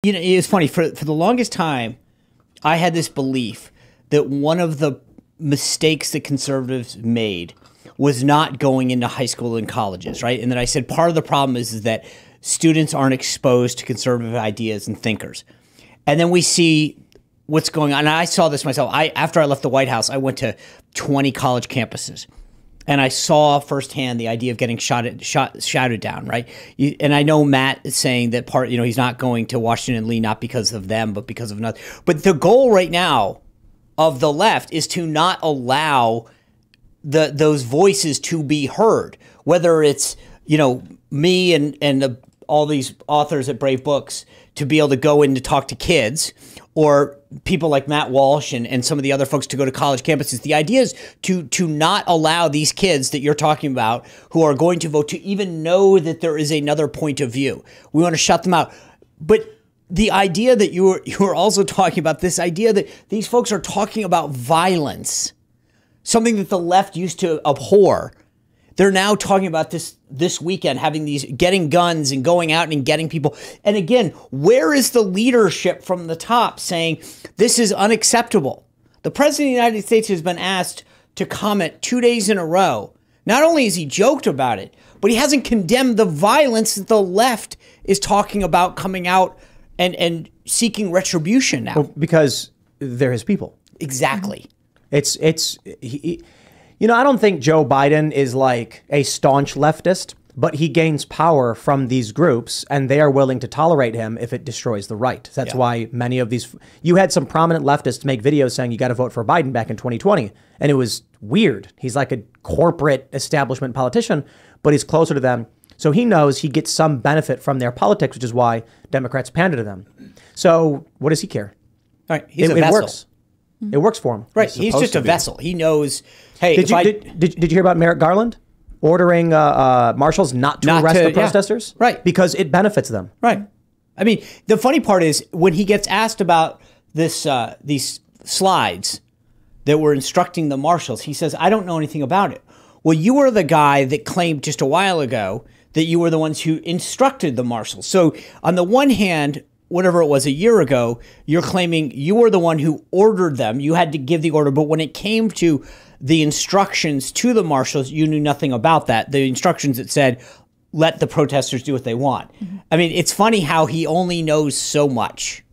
You know, it's funny, for the longest time, I had this belief that one of the mistakes that conservatives made was not going into high school and colleges, right? And then I said part of the problem is that students aren't exposed to conservative ideas and thinkers. And then we see what's going on. And I saw this myself. After I left the White House, I went to 20 college campuses. And I saw firsthand the idea of getting shouted down, right? And I know Matt is saying that he's not going to Washington Lee not because of them, but because of nothing. But the goal right now of the left is to not allow those voices to be heard. Whether it's me and all these authors at Brave Books to be able to go in to talk to kids, or people like Matt Walsh and some of the other folks to go to college campuses. The idea is to not allow these kids that you're talking about who are going to vote to even know that there is another point of view. We want to shut them out. But the idea that you were also talking about, this idea that these folks are talking about violence, something that the left used to abhor. They're now talking about this weekend, getting guns and going out and getting people. And again, where is the leadership from the top saying this is unacceptable? The president of the United States has been asked to comment 2 days in a row. Not only has he joked about it, but he hasn't condemned the violence that the left is talking about coming out and seeking retribution now. Well, because they're his people. Exactly. I don't think Joe Biden is like a staunch leftist, but he gains power from these groups and they are willing to tolerate him if it destroys the right. That's why many of these, you had some prominent leftists make videos saying you got to vote for Biden back in 2020. And it was weird. He's like a corporate establishment politician, but he's closer to them. So he knows he gets some benefit from their politics, which is why Democrats pander to them. So what does he care? All right, he's a vessel. It works. It works for him. Right. He's just a vessel. He knows, hey, did you hear about Merrick Garland ordering marshals not to arrest the protesters? Yeah. Right. Because it benefits them. Right. I mean, the funny part is when he gets asked about these slides that were instructing the marshals, he says, I don't know anything about it. Well, you were the guy that claimed just a while ago that you were the ones who instructed the marshals. So on the one hand, whatever it was a year ago, you're claiming you were the one who ordered them. You had to give the order. But when it came to the instructions to the marshals, you knew nothing about that. The instructions that said, let the protesters do what they want. Mm-hmm. I mean, it's funny how he only knows so much.